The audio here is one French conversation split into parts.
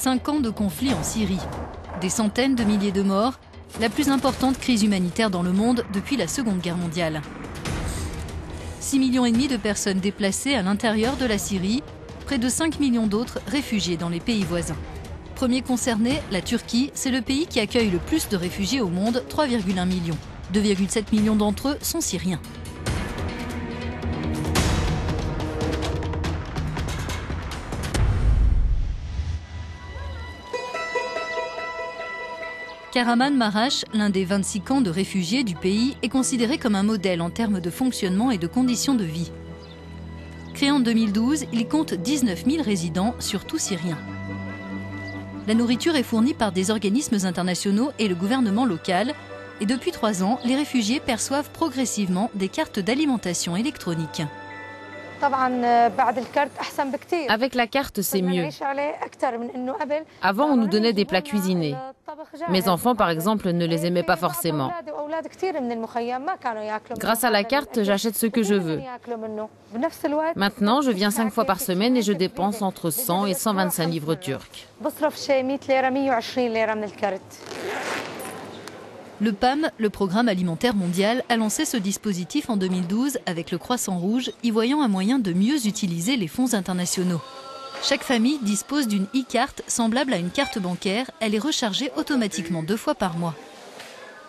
5 ans de conflit en Syrie. Des centaines de milliers de morts, la plus importante crise humanitaire dans le monde depuis la Seconde Guerre mondiale. 6,5 millions de personnes déplacées à l'intérieur de la Syrie, près de 5 millions d'autres réfugiés dans les pays voisins. Premier concerné, la Turquie, c'est le pays qui accueille le plus de réfugiés au monde, 3,1 millions. 2,7 millions d'entre eux sont syriens. Kahraman Maraş, l'un des 26 camps de réfugiés du pays, est considéré comme un modèle en termes de fonctionnement et de conditions de vie. Créé en 2012, il compte 19 000 résidents, surtout syriens. La nourriture est fournie par des organismes internationaux et le gouvernement local. Et depuis 3 ans, les réfugiés perçoivent progressivement des cartes d'alimentation électronique. Avec la carte, c'est mieux. Avant, on nous donnait des plats cuisinés. Mes enfants, par exemple, ne les aimaient pas forcément. Grâce à la carte, j'achète ce que je veux. Maintenant, je viens 5 fois par semaine et je dépense entre 100 et 125 livres turcs. Le PAM, le Programme alimentaire mondial, a lancé ce dispositif en 2012 avec le Croissant Rouge, y voyant un moyen de mieux utiliser les fonds internationaux. Chaque famille dispose d'une e-carte semblable à une carte bancaire. Elle est rechargée automatiquement 2 fois par mois.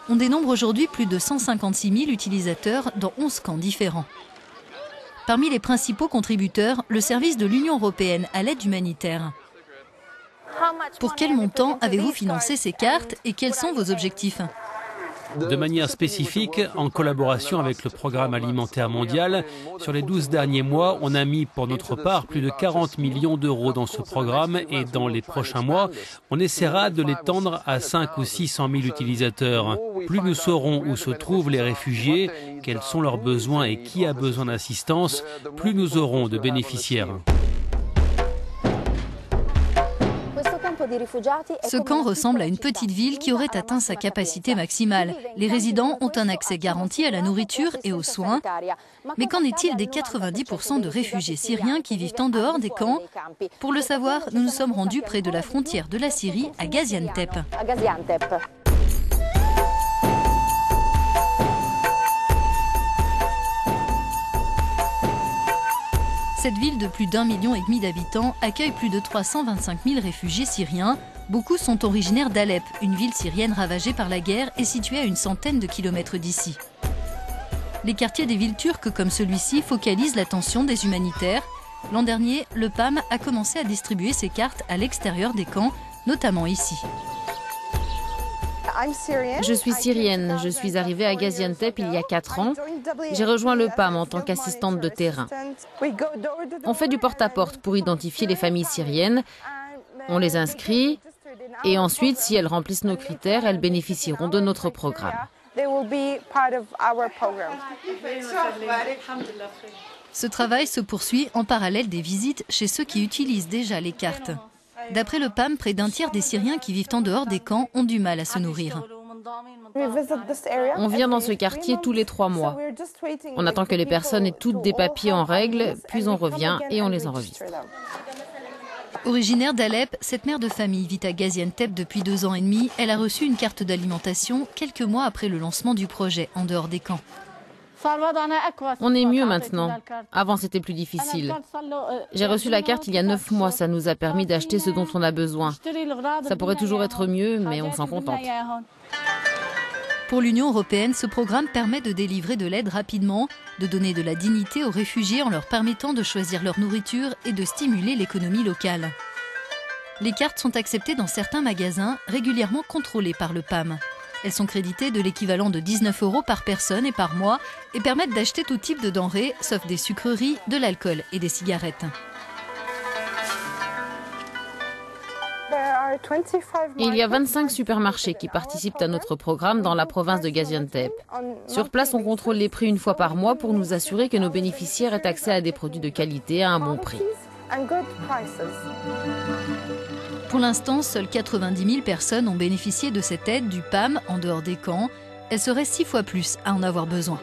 On dénombre aujourd'hui plus de 156 000 utilisateurs dans 11 camps différents. Parmi les principaux contributeurs, le service de l'Union européenne à l'aide humanitaire. Pour quel montant avez-vous financé ces cartes et quels sont vos objectifs ? De manière spécifique, en collaboration avec le Programme alimentaire mondial, sur les 12 derniers mois, on a mis pour notre part plus de 40 millions d'euros dans ce programme et dans les prochains mois, on essaiera de l'étendre à 500 ou 600 000 utilisateurs. Plus nous saurons où se trouvent les réfugiés, quels sont leurs besoins et qui a besoin d'assistance, plus nous aurons de bénéficiaires. Ce camp ressemble à une petite ville qui aurait atteint sa capacité maximale. Les résidents ont un accès garanti à la nourriture et aux soins. Mais qu'en est-il des 90% de réfugiés syriens qui vivent en dehors des camps? Pour le savoir, nous nous sommes rendus près de la frontière de la Syrie, à Gaziantep. Cette ville de plus d'1,5 million d'habitants accueille plus de 325 000 réfugiés syriens. Beaucoup sont originaires d'Alep, une ville syrienne ravagée par la guerre et située à une centaine de kilomètres d'ici. Les quartiers des villes turques comme celui-ci focalisent l'attention des humanitaires. L'an dernier, le PAM a commencé à distribuer ses cartes à l'extérieur des camps, notamment ici. Je suis syrienne, je suis arrivée à Gaziantep il y a 4 ans. J'ai rejoint le PAM en tant qu'assistante de terrain. On fait du porte-à-porte pour identifier les familles syriennes. On les inscrit et ensuite, si elles remplissent nos critères, elles bénéficieront de notre programme. Ce travail se poursuit en parallèle des visites chez ceux qui utilisent déjà les cartes. D'après le PAM, près d'un tiers des Syriens qui vivent en dehors des camps ont du mal à se nourrir. On vient dans ce quartier tous les 3 mois. On attend que les personnes aient toutes des papiers en règle, puis on revient et on les enregistre. Originaire d'Alep, cette mère de famille vit à Gaziantep depuis 2 ans et demi. Elle a reçu une carte d'alimentation quelques mois après le lancement du projet en dehors des camps. On est mieux maintenant. Avant, c'était plus difficile. J'ai reçu la carte il y a 9 mois. Ça nous a permis d'acheter ce dont on a besoin. Ça pourrait toujours être mieux, mais on s'en contente. Pour l'Union européenne, ce programme permet de délivrer de l'aide rapidement, de donner de la dignité aux réfugiés en leur permettant de choisir leur nourriture et de stimuler l'économie locale. Les cartes sont acceptées dans certains magasins, régulièrement contrôlés par le PAM. Elles sont créditées de l'équivalent de 19 € par personne et par mois et permettent d'acheter tout type de denrées, sauf des sucreries, de l'alcool et des cigarettes. Il y a 25 supermarchés qui participent à notre programme dans la province de Gaziantep. Sur place, on contrôle les prix 1 fois par mois pour nous assurer que nos bénéficiaires aient accès à des produits de qualité à un bon prix. Pour l'instant, seules 90 000 personnes ont bénéficié de cette aide du PAM en dehors des camps. Elle serait 6 fois plus à en avoir besoin.